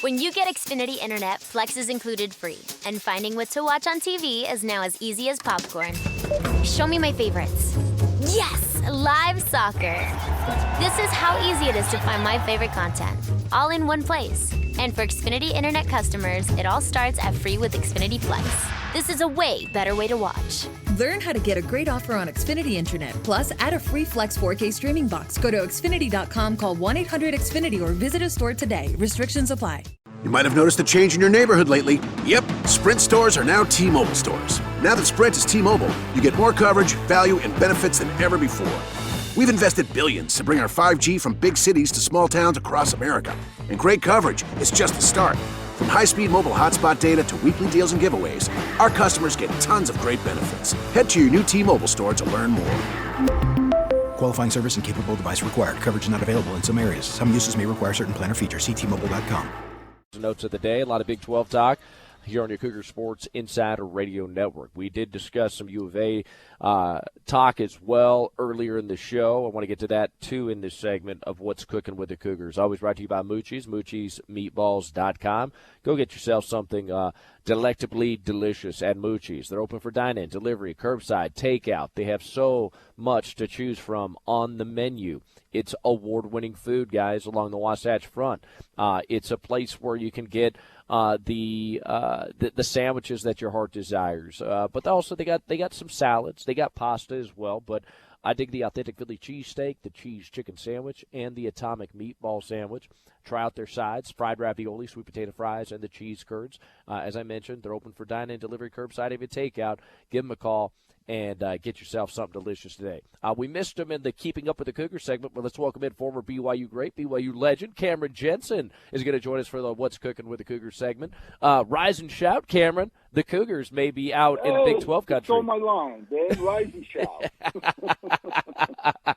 When you get Xfinity Internet, Flex is included free, and finding what to watch on TV is now as easy as popcorn. Show me my favorites. Yes, live soccer. This is how easy it is to find my favorite content, all in one place. And for Xfinity Internet customers, it all starts at free with Xfinity Flex. This is a way better way to watch. Learn how to get a great offer on Xfinity Internet. Plus, add a free Flex 4K streaming box. Go to Xfinity.com, call 1-800-XFINITY, or visit a store today. Restrictions apply. You might have noticed a change in your neighborhood lately. Yep, Sprint stores are now T-Mobile stores. Now that Sprint is T-Mobile, you get more coverage, value, and benefits than ever before. We've invested billions to bring our 5G from big cities to small towns across America. And great coverage is just the start. From high-speed mobile hotspot data to weekly deals and giveaways, our customers get tons of great benefits. Head to your new T-Mobile store to learn more. Qualifying service and capable device required. Coverage not available in some areas. Some uses may require certain plan or features. See T-Mobile.com. Notes of the day, a lot of Big 12 talk here on your Cougar Sports Insider Radio Network. We did discuss some U of A talk as well earlier in the show. I want to get to that, too, in this segment of what's cooking with the Cougars. Always brought to you by Moochie's, MoochiesMeatballs.com. Go get yourself something delectably delicious at Moochie's. They're open for dine-in, delivery, curbside, takeout. They have so much to choose from on the menu. It's award-winning food, guys, along the Wasatch Front. It's a place where you can get the sandwiches that your heart desires. But also they got some salads. They got pasta as well. But I dig the authentic Philly cheesesteak, the cheese chicken sandwich, and the atomic meatball sandwich. Try out their sides, fried ravioli, sweet potato fries, and the cheese curds. As I mentioned, they're open for dine-in, delivery, curbside, even takeout. Give them a call and get yourself something delicious today. We missed him in the Keeping Up with the Cougar segment, but let's welcome in former BYU great, BYU legend, Cameron Jensen is going to join us for the What's Cooking with the Cougar segment. Rise and shout, Cameron. The Cougars may be out in Big 12 country. Stole my line, man. Rise and shout.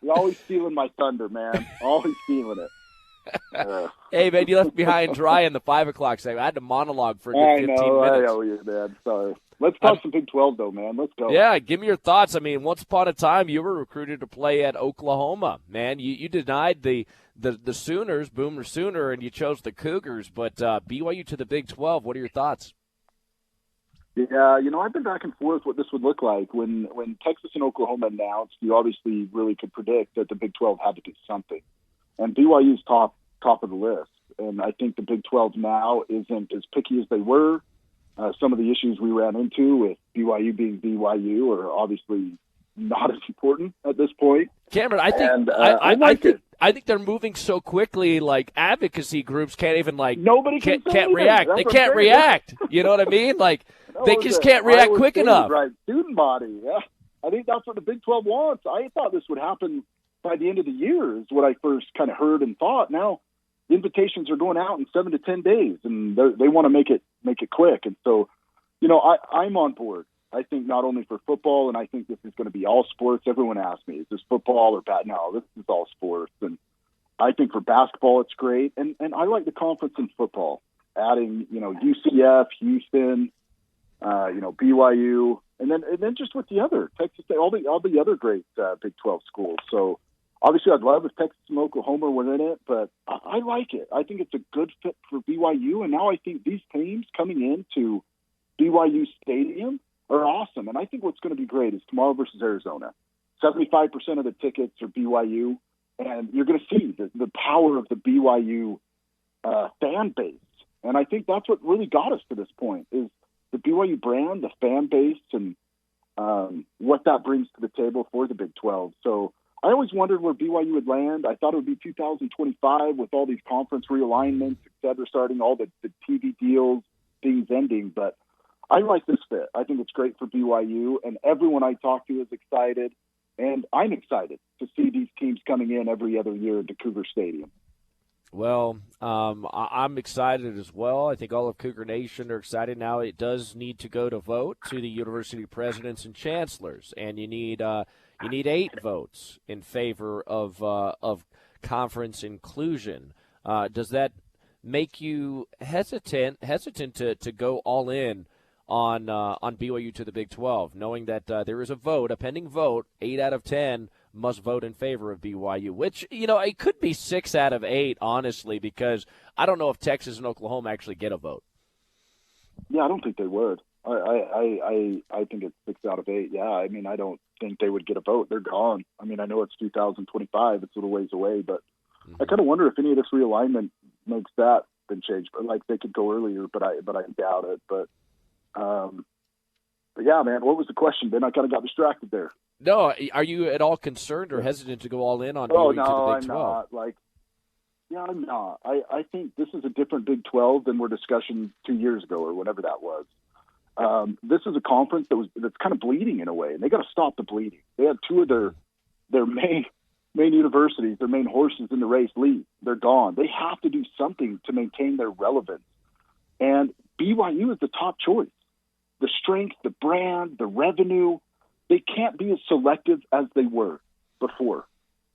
You're always stealing my thunder, man. Always stealing it. Hey, man, you left me high and dry in the 5 o'clock segment. I had to monologue for a good 15 minutes. I owe you, man. Sorry. Let's talk some Big 12, though, man. Let's go. Yeah, give me your thoughts. I mean, once upon a time, you were recruited to play at Oklahoma. Man, you denied the Sooners, Boomer Sooner, and you chose the Cougars. But BYU to the Big 12, what are your thoughts? Yeah, I've been back and forth what this would look like. When Texas and Oklahoma announced, you obviously really could predict that the Big 12 had to do something. And BYU's top of the list. And I think the Big 12 now isn't as picky as they were. Some of the issues we ran into with BYU being BYU are obviously not as important at this point. Cameron, I think they're moving so quickly. Like advocacy groups can't even nobody can't react. They can't react. You know what I mean? Like they just can't react quick enough. Right, student body. Yeah, I think that's what the Big 12 wants. I thought this would happen by the end of the year. Is what I first kind of heard and thought. Now invitations are going out in 7 to 10 days, and they want to make it quick. And so, I'm on board. I think not only for football, and I think this is going to be all sports. Everyone asks me, is this football or bat? No, this is all sports. And I think for basketball, it's great. And I like the conference in football, adding, UCF, Houston, BYU, and then just with the other Texas State, all the other great Big 12 schools. So obviously I'd love if Texas and Oklahoma were in it, but I like it. I think it's a good fit for BYU. And now I think these teams coming into BYU Stadium are awesome. And I think what's going to be great is tomorrow versus Arizona. 75% of the tickets are BYU, and you're going to see the power of the BYU fan base. And I think that's what really got us to this point is the BYU brand, the fan base, and what that brings to the table for the Big 12. So I always wondered where BYU would land. I thought it would be 2025 with all these conference realignments, et cetera, starting all the TV deals, things ending. But I like this fit. I think it's great for BYU, and everyone I talk to is excited. And I'm excited to see these teams coming in every other year into Cougar Stadium. Well, I'm excited as well. I think all of Cougar Nation are excited now. It does need to go to vote to the university presidents and chancellors, and you need 8 votes in favor of conference inclusion. Does that make you hesitant to go all in on BYU to the Big 12, knowing that there is a pending vote, 8 out of 10 must vote in favor of BYU, which, it could be 6 out of 8, honestly, because I don't know if Texas and Oklahoma actually get a vote. Yeah, I don't think they would. I think it's 6 out of 8. Yeah, I mean, I don't think they would get a vote. They're gone. I mean, I know it's 2025. It's a little ways away, but I kind of wonder if any of this realignment makes that been changed. But like they could go earlier, but I doubt it. But yeah, man, what was the question, Ben? I kind of got distracted there. No, are you at all concerned or hesitant to go all in on Oh BYU no, to the Big I'm 12? not. I'm not. I think this is a different Big 12 than we're discussing 2 years ago or whatever that was. This is a conference that's kind of bleeding in a way, and they got to stop the bleeding. They had 2 of their main universities, their main horses in the race leave. They're gone. They have to do something to maintain their relevance. And BYU is the top choice. The strength, the brand, the revenue, they can't be as selective as they were before.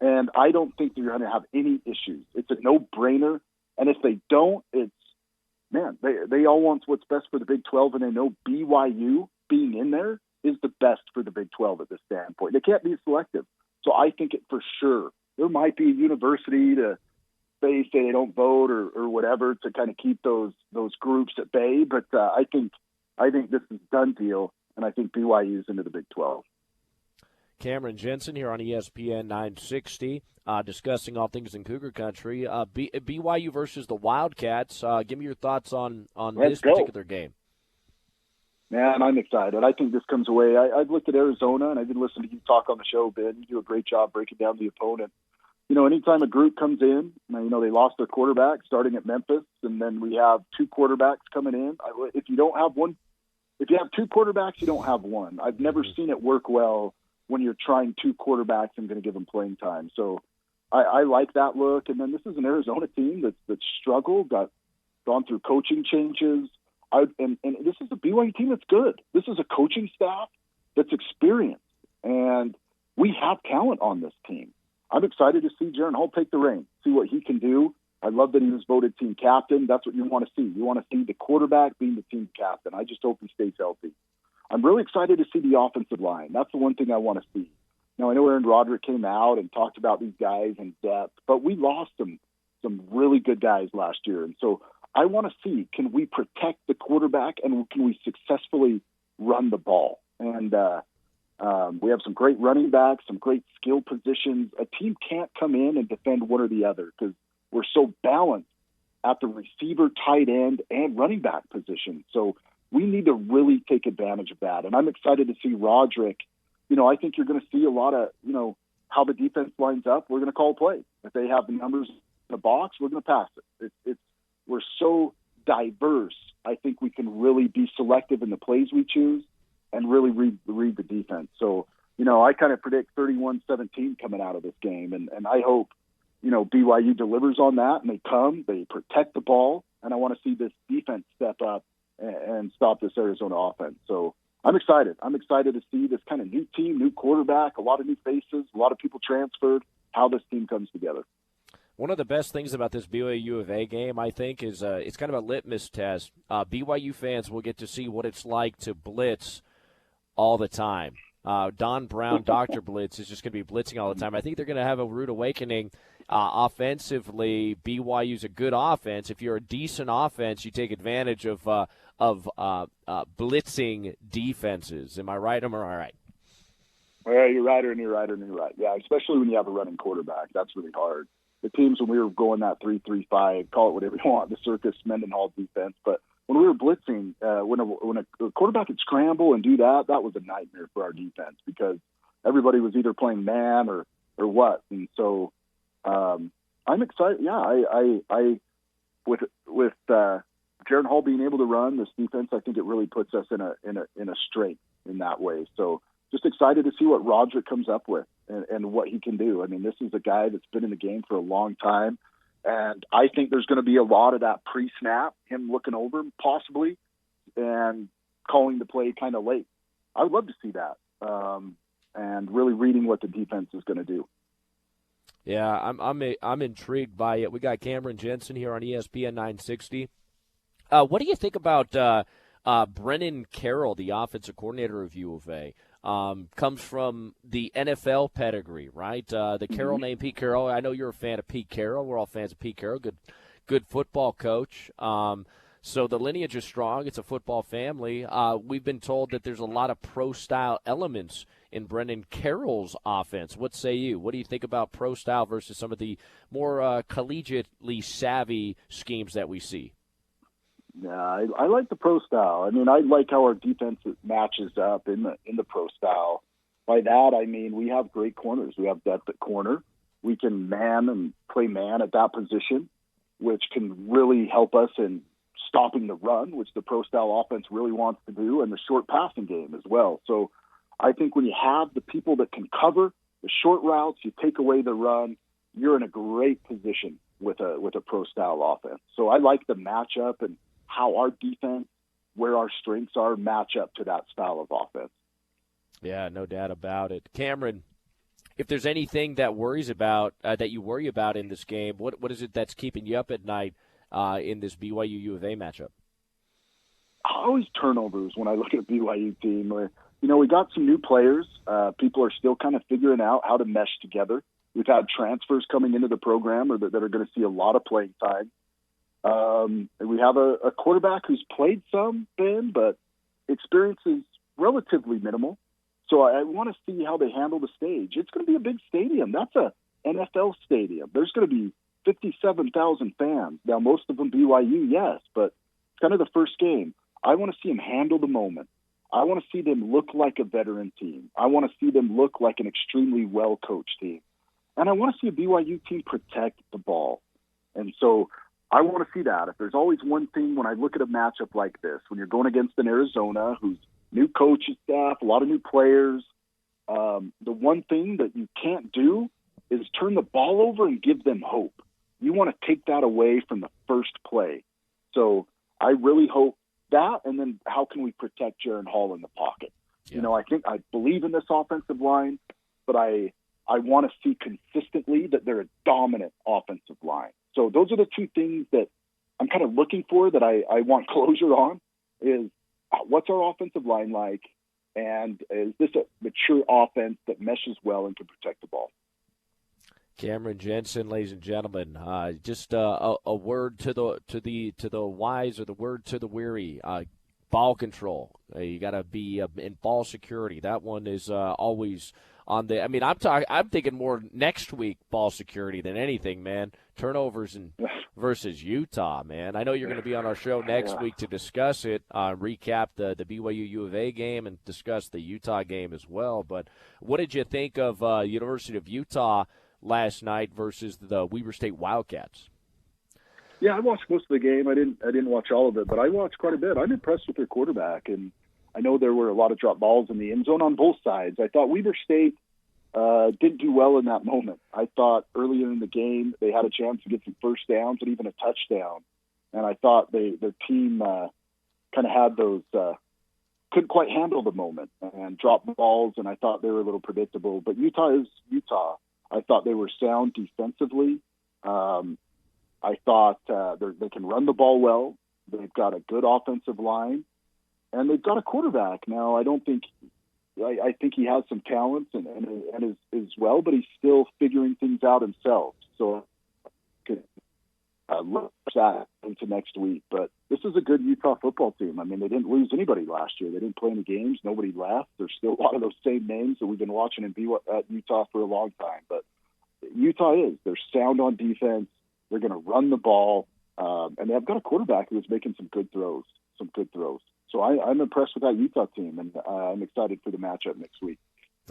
And I don't think they're going to have any issues. It's a no-brainer. And if they don't, they all want what's best for the Big 12, and they know BYU being in there is the best for the Big 12 at this standpoint. They can't be selective. So I think it for sure. There might be a university to say they don't vote or whatever to kind of keep those groups at bay, but I think this is a done deal, and I think BYU's into the Big 12. Cameron Jensen here on ESPN 960, discussing all things in Cougar Country. BYU versus the Wildcats. Give me your thoughts on this particular game. Man, I'm excited. I think this comes away. I've looked at Arizona, and I did listen to you talk on the show, Ben. You do a great job breaking down the opponent. Anytime a group comes in, they lost their quarterback starting at Memphis, and then we have 2 quarterbacks coming in. If you have 2 quarterbacks, you don't have one. I've never seen it work well when you're trying 2 quarterbacks and going to give them playing time. So I like that look. And then this is an Arizona team that's struggled, gone through coaching changes. And this is a BYU team that's good. This is a coaching staff that's experienced. And we have talent on this team. I'm excited to see Jaron Hall take the reins, see what he can do. I love that he was voted team captain. That's what you want to see. You want to see the quarterback being the team captain. I just hope he stays healthy. I'm really excited to see the offensive line. That's the one thing I want to see. Now, I know Aaron Roderick came out and talked about these guys in depth, but we lost some really good guys last year. And so I want to see, can we protect the quarterback and can we successfully run the ball? And we have some great running backs, some great skill positions. A team can't come in and defend one or the other because we're so balanced at the receiver, tight end, and running back position. So we need to really take advantage of that. And I'm excited to see Roderick. I think you're going to see a lot of, how the defense lines up. We're going to call play. If they have the numbers in the box, we're going to pass it. We're so diverse. I think we can really be selective in the plays we choose and really read the defense. So, I kind of predict 31-17 coming out of this game. And I hope, BYU delivers on that and they protect the ball. And I want to see this defense step up and stop this Arizona offense. So I'm excited. I'm excited to see this kind of new team, new quarterback, a lot of new faces, a lot of people transferred, how this team comes together. One of the best things about this BYU U of A game, I think, is it's kind of a litmus test. BYU fans will get to see what it's like to blitz all the time. Don Brown, Dr. Blitz, is just going to be blitzing all the time. I think they're going to have a rude awakening offensively. BYU's a good offense. If you're a decent offense, you take advantage of blitzing defenses. Am I right? Am I right? Well, you're right, and you're right, and you're right. Yeah, especially when you have a running quarterback. That's really hard. The teams, when we were going that 3-3-5, call it whatever you want, the Circus Mendenhall defense, but when we were blitzing, when a quarterback could scramble and do that, that was a nightmare for our defense because everybody was either playing man or what. And so I'm excited. Yeah, I with Jaron Hall being able to run this defense, I think it really puts us in a strength in that way. So just excited to see what Roderick comes up with and what he can do. I mean, this is a guy that's been in the game for a long time. And I think there's going to be a lot of that pre-snap, him looking over him possibly and calling the play kind of late. I would love to see that and really reading what the defense is going to do. Yeah, I'm intrigued by it. We got Cameron Jensen here on ESPN 960. What do you think about Brennan Carroll, the offensive coordinator of U of A? comes from the NFL pedigree, right? The Carroll name, Pete Carroll. I know you're a fan of Pete Carroll. We're all fans of Pete Carroll. Good football coach. So the lineage is strong. It's a football family. We've been told that there's a lot of pro-style elements in Brendan Carroll's offense. What say you? What do you think about pro-style versus some of the more collegiately savvy schemes that we see? Yeah, I like the pro style. I mean, I like how our defense matches up in the pro style. By that, I mean we have great corners. We have depth at corner. We can man and play man at that position, which can really help us in stopping the run, which the pro style offense really wants to do, and the short passing game as well. So I think when you have the people that can cover the short routes, you take away the run, you're in a great position with a pro style offense. So I like the matchup and how our defense, where our strengths are, match up to that style of offense. Yeah, no doubt about it. Cameron, if there's anything that that you worry about in this game, what is it that's keeping you up at night in this BYU U of A matchup? Always turnovers when I look at a BYU team. We got some new players. People are still kind of figuring out how to mesh together. We've had transfers coming into the program that are going to see a lot of playing time. We have a quarterback who's played some, Ben, but experience is relatively minimal. So I want to see how they handle the stage. It's going to be a big stadium. That's a NFL stadium. There's going to be 57,000 fans. Now, most of them BYU, yes, but it's kind of the first game. I want to see them handle the moment. I want to see them look like a veteran team. I want to see them look like an extremely well-coached team. And I want to see a BYU team protect the ball. And so I want to see that. If there's always one thing when I look at a matchup like this, when you're going against an Arizona who's new coaching staff, a lot of new players, the one thing that you can't do is turn the ball over and give them hope. You want to take that away from the first play. So I really hope that, and then how can we protect Jaron Hall in the pocket? Yeah. I believe in this offensive line, but I want to see consistently that they're a dominant offensive line. So those are the two things that I'm kind of looking for that I want closure on is what's our offensive line like, and is this a mature offense that meshes well and can protect the ball? Cameron Jensen, ladies and gentlemen, just a word to the wise or the word to the weary. Ball control. You got to be in ball security. That one is always on the. I mean, I'm thinking more next week ball security than anything, man. Turnovers versus Utah, man. I know you're going to be on our show next week to discuss it, recap the BYU U of A game and discuss the Utah game as well. But what did you think of University of Utah last night versus the Weber State Wildcats? Yeah, I watched most of the game. I didn't watch all of it, but I watched quite a bit. I'm impressed with their quarterback, and I know there were a lot of drop balls in the end zone on both sides. I thought Weber State didn't do well in that moment. I thought earlier in the game they had a chance to get some first downs and even a touchdown, and I thought their team kind of had those couldn't quite handle the moment and dropped balls, and I thought they were a little predictable. But Utah is Utah. I thought they were sound defensively. I thought they can run the ball well. They've got a good offensive line, and they've got a quarterback. Now, I think he has some talents and is well, but he's still figuring things out himself. So could look that into next week. But this is a good Utah football team. I mean, they didn't lose anybody last year. They didn't play any games. Nobody left. There's still a lot of those same names that we've been watching at Utah for a long time. But Utah they're sound on defense. They're going to run the ball, and they've got a quarterback who's making some good throws. So I'm impressed with that Utah team, and I'm excited for the matchup next week.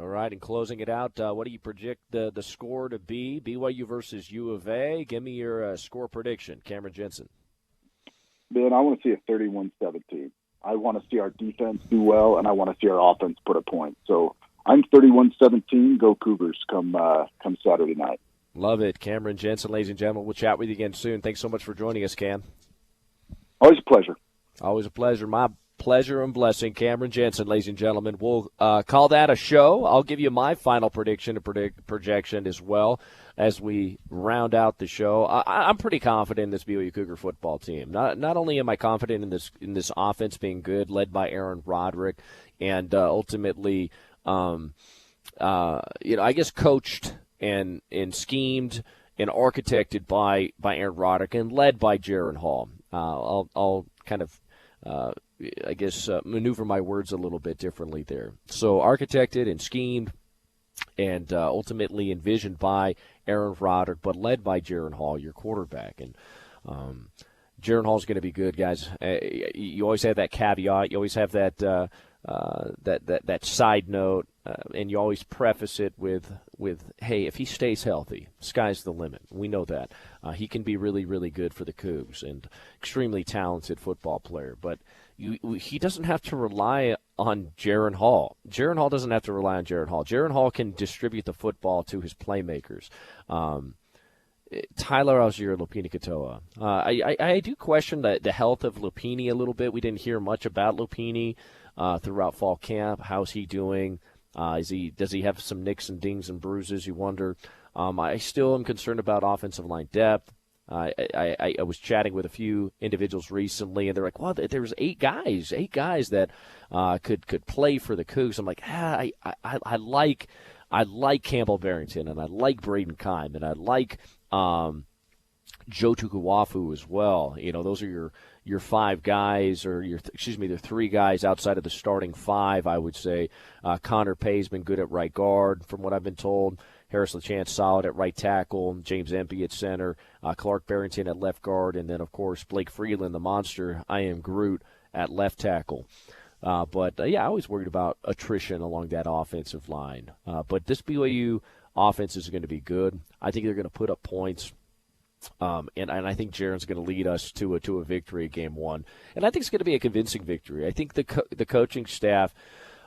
All right, and closing it out, what do you predict the score to be? BYU versus U of A. Give me your score prediction, Cameron Jensen. Ben, I want to see a 31-17. I want to see our defense do well, and I want to see our offense put a point. So I'm 31-17. Go Cougars come Saturday night. Love it. Cameron Jensen, ladies and gentlemen. We'll chat with you again soon. Thanks so much for joining us, Cam. Always a pleasure. Always a pleasure. My pleasure and blessing. Cameron Jensen, ladies and gentlemen. We'll call that a show. I'll give you my final prediction and projection as well as we round out the show. I'm pretty confident in this BYU Cougar football team. Not only am I confident in this offense being good, led by Aaron Roderick, and ultimately I guess coached and schemed and architected by Aaron Roderick and led by Jaron Hall. I'll kind of maneuver my words a little bit differently there. So architected and schemed and ultimately envisioned by Aaron Roderick, but led by Jaron Hall, your quarterback. And Jaron Hall's going to be good, guys. You always have that caveat. You always have that that side note, and you always preface it with, hey, if he stays healthy, sky's the limit. We know that. He can be really, really good for the Cougs and extremely talented football player. But he doesn't have to rely on Jaron Hall. Jaron Hall doesn't have to rely on Jaron Hall. Jaron Hall can distribute the football to his playmakers. Tyler Algier, Lopini Katoa. I do question the health of Lopini a little bit. We didn't hear much about Lopini throughout fall camp. How's he doing? Does he have some nicks and dings and bruises? You wonder. I still am concerned about offensive line depth. I was chatting with a few individuals recently, and they're like, "Well, there's eight guys that could play for the Cougs." I'm like, I like Campbell Barrington, and I like Braden Keim, and I like Joe Tukuwafu as well. Those are your five guys, or they're three guys outside of the starting five, I would say. Connor Pay's been good at right guard, from what I've been told. Harris LeChance solid at right tackle. James Empey at center. Clark Barrington at left guard. And then, of course, Blake Freeland, the monster, I am Groot, at left tackle. But I was worried about attrition along that offensive line. But this BYU offense is going to be good. I think they're going to put up points. And I think Jaron's going to lead us to a victory at game one. And I think it's going to be a convincing victory. I think the coaching staff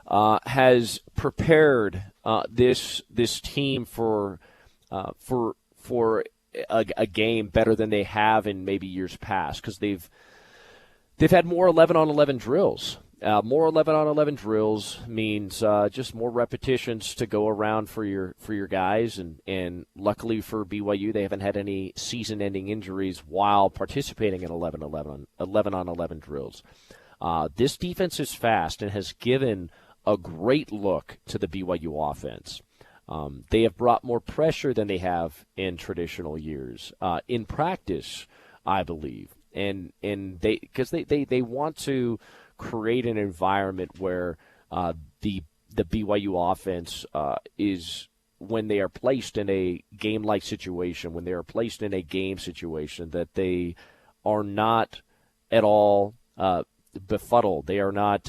has prepared this team for a game better than they have in maybe years past, because they've had more 11-on-11 drills. More 11-on-11 drills means just more repetitions to go around for your guys, and luckily for BYU, they haven't had any season-ending injuries while participating in 11-on-11 drills. This defense is fast and has given a great look to the BYU offense. They have brought more pressure than they have in traditional years in practice, I believe, and they want to create an environment where the BYU offense is, when they are placed in a game-like situation, when they are placed in a game situation, that they are not at all befuddled. They are not.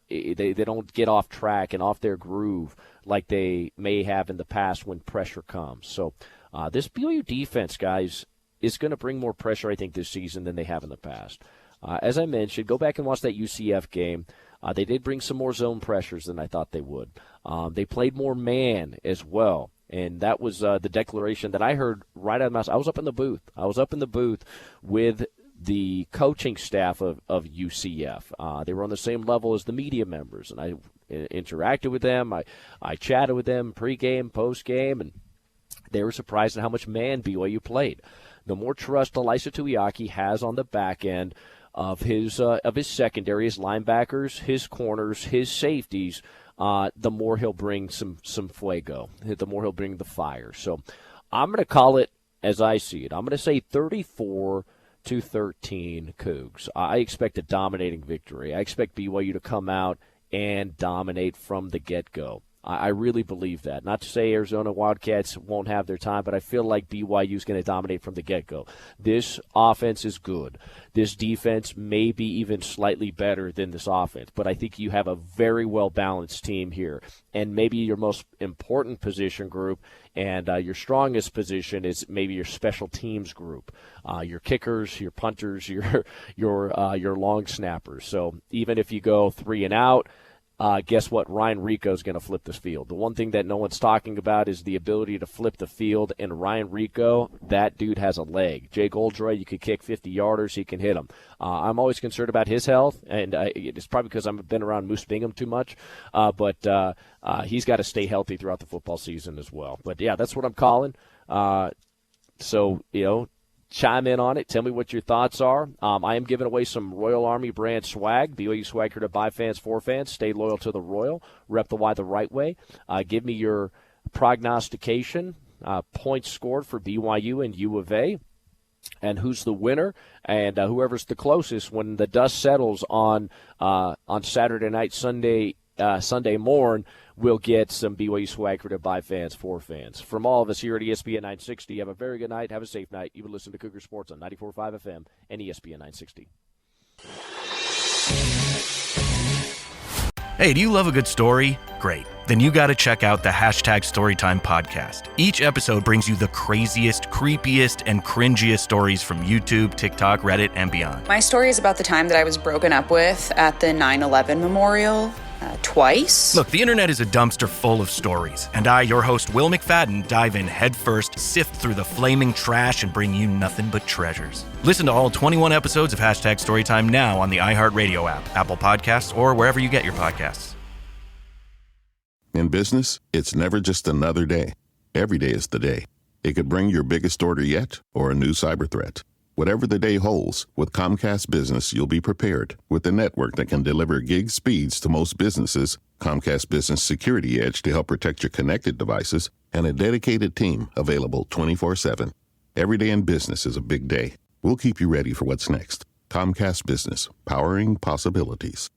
They don't get off track and off their groove like they may have in the past when pressure comes. So this BYU defense, guys, is going to bring more pressure, I think, this season than they have in the past. As I mentioned, go back and watch that UCF game. They did bring some more zone pressures than I thought they would. They played more man as well, and that was the declaration that I heard right out of my mouth. I was up in the booth with the coaching staff of UCF. They were on the same level as the media members, and I interacted with them. I chatted with them pregame, postgame, and they were surprised at how much man BYU played. The more trust Elisa Tuiaki has on the back end of his secondary, his linebackers, his corners, his safeties, the more he'll bring some fuego, the more he'll bring the fire. So I'm going to call it as I see it. I'm going to say 34-13 Cougs. I expect a dominating victory. I expect BYU to come out and dominate from the get-go. I really believe that. Not to say Arizona Wildcats won't have their time, but I feel like BYU is going to dominate from the get-go. This offense is good. This defense may be even slightly better than this offense, but I think you have a very well-balanced team here. And maybe your most important position group and your strongest position is maybe your special teams group, your kickers, your punters, your long snappers. So even if you go 3 and out, guess what? Ryan Rico is going to flip this field. The one thing that no one's talking about is the ability to flip the field, and Ryan Rico, that dude has a leg. Jake Oldroyd, you could kick 50-yarders, he can hit them. I'm always concerned about his health, and it's probably because I've been around Moose Bingham too much, but he's got to stay healthy throughout the football season as well. But, yeah, that's what I'm calling. So, chime in on it. Tell me what your thoughts are. I am giving away some Royal Army brand swag, BYU swag here to buy fans, for fans. Stay loyal to the Royal. Rep the Y the right way. Give me your prognostication, points scored for BYU and U of A, and who's the winner, and whoever's the closest when the dust settles on Saturday night, Sunday morn, will get some BYU swag for to buy fans, for fans. From all of us here at ESPN 960, have a very good night. Have a safe night. You would listen to Cougar Sports on 94.5 FM and ESPN 960. Hey, do you love a good story? Great. Then you got to check out the #Storytime podcast. Each episode brings you the craziest, creepiest, and cringiest stories from YouTube, TikTok, Reddit, and beyond. My story is about the time that I was broken up with at the 9/11 memorial. Twice. Look, the internet is a dumpster full of stories, and I, your host, Will McFadden, dive in headfirst, sift through the flaming trash, and bring you nothing but treasures. Listen to all 21 episodes of #Storytime now on the iHeartRadio app, Apple Podcasts, or wherever you get your podcasts. In business, it's never just another day. Every day is the day. It could bring your biggest order yet or a new cyber threat. Whatever the day holds, with Comcast Business, you'll be prepared. With a network that can deliver gig speeds to most businesses, Comcast Business Security Edge to help protect your connected devices, and a dedicated team available 24/7. Every day in business is a big day. We'll keep you ready for what's next. Comcast Business, powering possibilities.